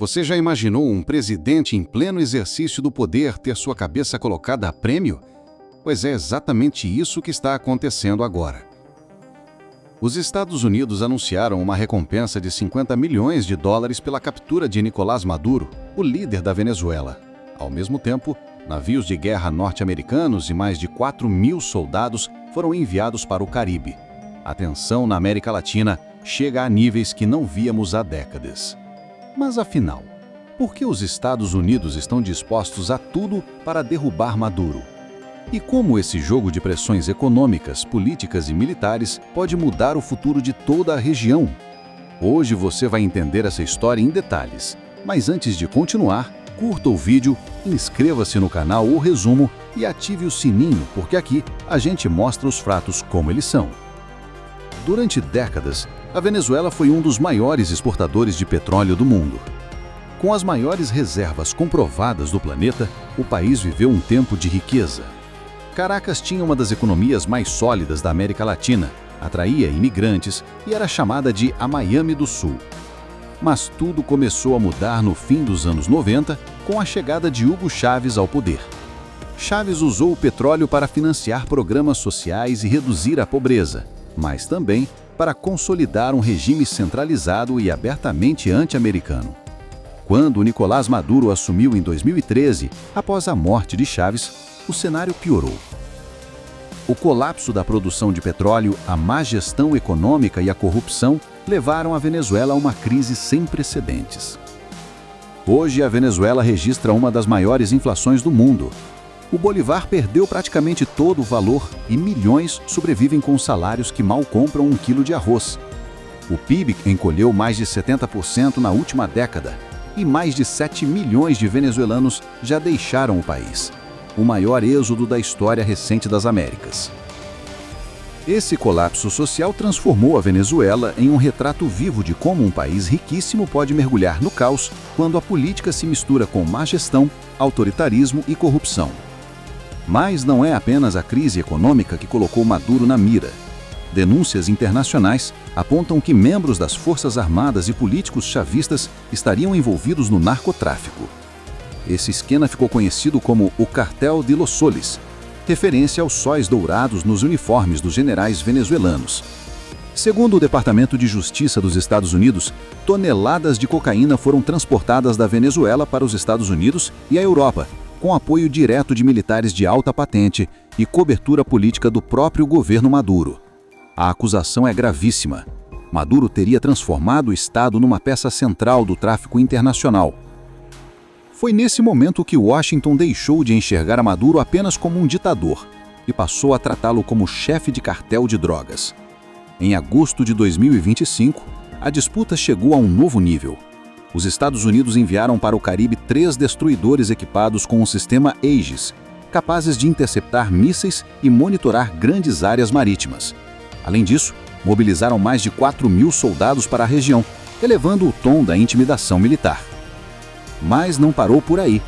Você já imaginou um presidente em pleno exercício do poder ter sua cabeça colocada a prêmio? Pois é exatamente isso que está acontecendo agora. Os Estados Unidos anunciaram uma recompensa de 50 milhões de dólares pela captura de Nicolás Maduro, o líder da Venezuela. Ao mesmo tempo, navios de guerra norte-americanos e mais de 4.000 soldados foram enviados para o Caribe. A tensão na América Latina chega a níveis que não víamos há décadas. Mas afinal, por que os Estados Unidos estão dispostos a tudo para derrubar Maduro? E como esse jogo de pressões econômicas, políticas e militares pode mudar o futuro de toda a região? Hoje você vai entender essa história em detalhes. Mas antes de continuar, curta o vídeo, inscreva-se no canal ou resumo e ative o sininho, porque aqui a gente mostra os fatos como eles são. Durante décadas, a Venezuela foi um dos maiores exportadores de petróleo do mundo. Com as maiores reservas comprovadas do planeta, o país viveu um tempo de riqueza. Caracas tinha uma das economias mais sólidas da América Latina, atraía imigrantes e era chamada de a Miami do Sul. Mas tudo começou a mudar no fim dos anos 90, com a chegada de Hugo Chávez ao poder. Chávez usou o petróleo para financiar programas sociais e reduzir a pobreza, mas também para consolidar um regime centralizado e abertamente anti-americano. Quando Nicolás Maduro assumiu em 2013, após a morte de Chávez, o cenário piorou. O colapso da produção de petróleo, a má gestão econômica e a corrupção levaram a Venezuela a uma crise sem precedentes. Hoje, a Venezuela registra uma das maiores inflações do mundo. O Bolivar perdeu praticamente todo o valor e milhões sobrevivem com salários que mal compram um quilo de arroz. O PIB encolheu mais de 70% na última década e mais de 7 milhões de venezuelanos já deixaram o país, o maior êxodo da história recente das Américas. Esse colapso social transformou a Venezuela em um retrato vivo de como um país riquíssimo pode mergulhar no caos quando a política se mistura com má gestão, autoritarismo e corrupção. Mas não é apenas a crise econômica que colocou Maduro na mira. Denúncias internacionais apontam que membros das Forças Armadas e políticos chavistas estariam envolvidos no narcotráfico. Esse esquema ficou conhecido como o Cartel de Los Soles, referência aos sóis dourados nos uniformes dos generais venezuelanos. Segundo o Departamento de Justiça dos Estados Unidos, toneladas de cocaína foram transportadas da Venezuela para os Estados Unidos e a Europa, com apoio direto de militares de alta patente e cobertura política do próprio governo Maduro. A acusação é gravíssima. Maduro teria transformado o Estado numa peça central do tráfico internacional. Foi nesse momento que Washington deixou de enxergar a Maduro apenas como um ditador e passou a tratá-lo como chefe de cartel de drogas. Em agosto de 2025, a disputa chegou a um novo nível. Os Estados Unidos enviaram para o Caribe 3 destruidores equipados com o sistema Aegis, capazes de interceptar mísseis e monitorar grandes áreas marítimas. Além disso, mobilizaram mais de 4.000 soldados para a região, elevando o tom da intimidação militar. Mas não parou por aí.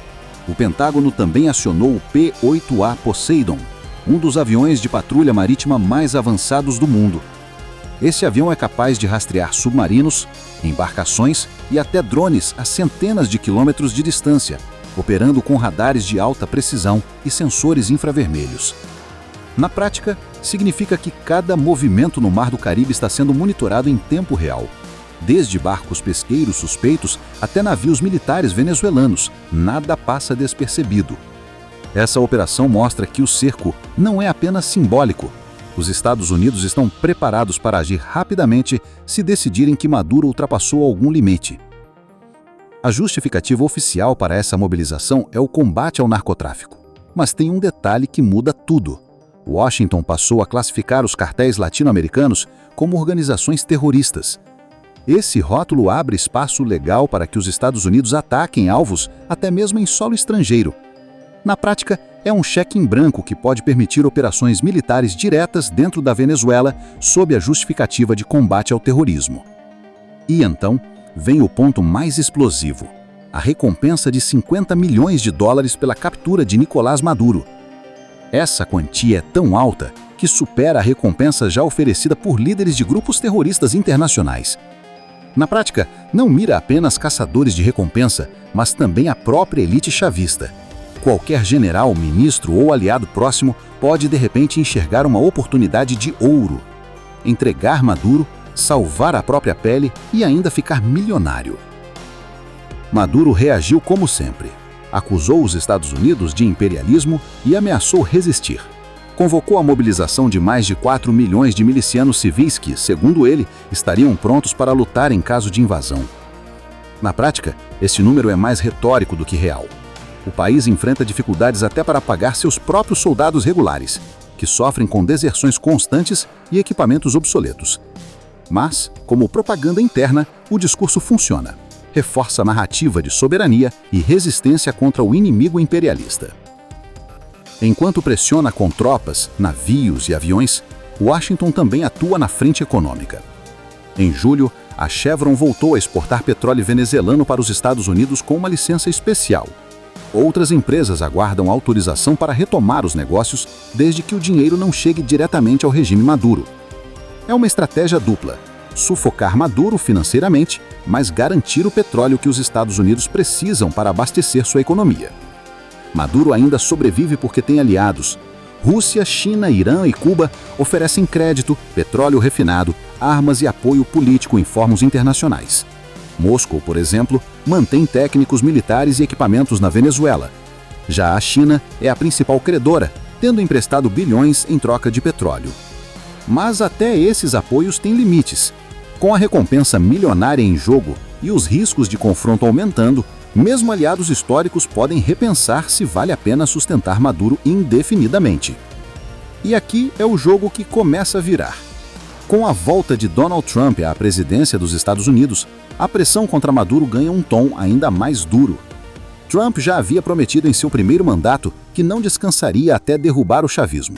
O Pentágono também acionou o P-8A Poseidon, um dos aviões de patrulha marítima mais avançados do mundo. Esse avião é capaz de rastrear submarinos, embarcações e até drones a centenas de quilômetros de distância, operando com radares de alta precisão e sensores infravermelhos. Na prática, significa que cada movimento no Mar do Caribe está sendo monitorado em tempo real. Desde barcos pesqueiros suspeitos até navios militares venezuelanos, nada passa despercebido. Essa operação mostra que o cerco não é apenas simbólico. Os Estados Unidos estão preparados para agir rapidamente se decidirem que Maduro ultrapassou algum limite. A justificativa oficial para essa mobilização é o combate ao narcotráfico. Mas tem um detalhe que muda tudo. Washington passou a classificar os cartéis latino-americanos como organizações terroristas. Esse rótulo abre espaço legal para que os Estados Unidos ataquem alvos até mesmo em solo estrangeiro. Na prática, é um cheque em branco que pode permitir operações militares diretas dentro da Venezuela sob a justificativa de combate ao terrorismo. E então, vem o ponto mais explosivo: a recompensa de 50 milhões de dólares pela captura de Nicolás Maduro. Essa quantia é tão alta que supera a recompensa já oferecida por líderes de grupos terroristas internacionais. Na prática, não mira apenas caçadores de recompensa, mas também a própria elite chavista. Qualquer general, ministro ou aliado próximo pode de repente enxergar uma oportunidade de ouro. Entregar Maduro, salvar a própria pele e ainda ficar milionário. Maduro reagiu como sempre. Acusou os Estados Unidos de imperialismo e ameaçou resistir. Convocou a mobilização de mais de 4 milhões de milicianos civis que, segundo ele, estariam prontos para lutar em caso de invasão. Na prática, esse número é mais retórico do que real. O país enfrenta dificuldades até para pagar seus próprios soldados regulares, que sofrem com deserções constantes e equipamentos obsoletos. Mas, como propaganda interna, o discurso funciona. Reforça a narrativa de soberania e resistência contra o inimigo imperialista. Enquanto pressiona com tropas, navios e aviões, Washington também atua na frente econômica. Em julho, a Chevron voltou a exportar petróleo venezuelano para os Estados Unidos com uma licença especial. Outras empresas aguardam autorização para retomar os negócios desde que o dinheiro não chegue diretamente ao regime Maduro. É uma estratégia dupla: sufocar Maduro financeiramente, mas garantir o petróleo que os Estados Unidos precisam para abastecer sua economia. Maduro ainda sobrevive porque tem aliados. Rússia, China, Irã e Cuba oferecem crédito, petróleo refinado, armas e apoio político em fóruns internacionais. Moscou, por exemplo, mantém técnicos militares e equipamentos na Venezuela. Já a China é a principal credora, tendo emprestado bilhões em troca de petróleo. Mas até esses apoios têm limites. Com a recompensa milionária em jogo e os riscos de confronto aumentando, mesmo aliados históricos podem repensar se vale a pena sustentar Maduro indefinidamente. E aqui é o jogo que começa a virar. Com a volta de Donald Trump à presidência dos Estados Unidos, a pressão contra Maduro ganha um tom ainda mais duro. Trump já havia prometido em seu primeiro mandato que não descansaria até derrubar o chavismo.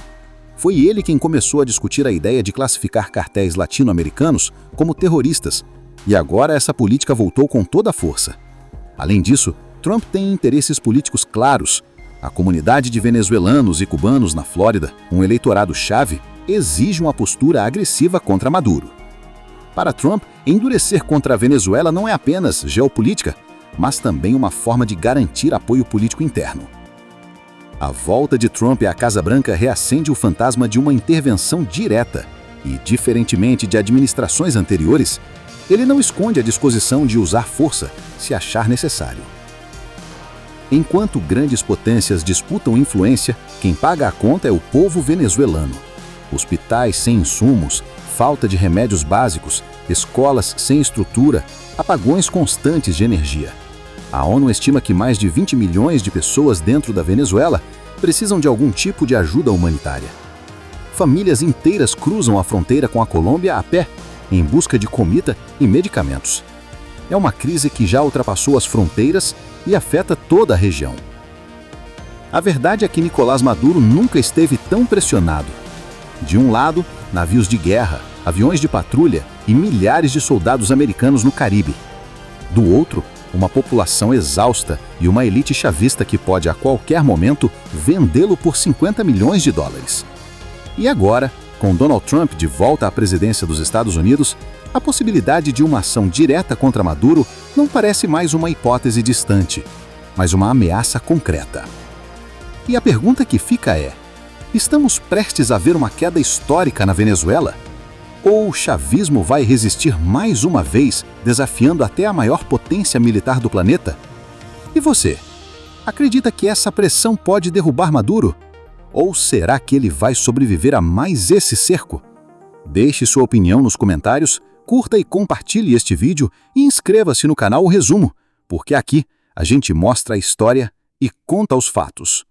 Foi ele quem começou a discutir a ideia de classificar cartéis latino-americanos como terroristas, e agora essa política voltou com toda a força. Além disso, Trump tem interesses políticos claros. A comunidade de venezuelanos e cubanos na Flórida, um eleitorado-chave, exige uma postura agressiva contra Maduro. Para Trump, endurecer contra a Venezuela não é apenas geopolítica, mas também uma forma de garantir apoio político interno. A volta de Trump à Casa Branca reacende o fantasma de uma intervenção direta e, diferentemente de administrações anteriores, ele não esconde a disposição de usar força se achar necessário. Enquanto grandes potências disputam influência, quem paga a conta é o povo venezuelano. Hospitais sem insumos, falta de remédios básicos, escolas sem estrutura, apagões constantes de energia. A ONU estima que mais de 20 milhões de pessoas dentro da Venezuela precisam de algum tipo de ajuda humanitária. Famílias inteiras cruzam a fronteira com a Colômbia a pé, em busca de comida e medicamentos. É uma crise que já ultrapassou as fronteiras e afeta toda a região. A verdade é que Nicolás Maduro nunca esteve tão pressionado. De um lado, navios de guerra, aviões de patrulha e milhares de soldados americanos no Caribe. Do outro, uma população exausta e uma elite chavista que pode a qualquer momento vendê-lo por 50 milhões de dólares. E agora, com Donald Trump de volta à presidência dos Estados Unidos, a possibilidade de uma ação direta contra Maduro não parece mais uma hipótese distante, mas uma ameaça concreta. E a pergunta que fica é: estamos prestes a ver uma queda histórica na Venezuela? Ou o chavismo vai resistir mais uma vez, desafiando até a maior potência militar do planeta? E você? Acredita que essa pressão pode derrubar Maduro? Ou será que ele vai sobreviver a mais esse cerco? Deixe sua opinião nos comentários, curta e compartilhe este vídeo e inscreva-se no canal O Resumo, porque aqui a gente mostra a história e conta os fatos.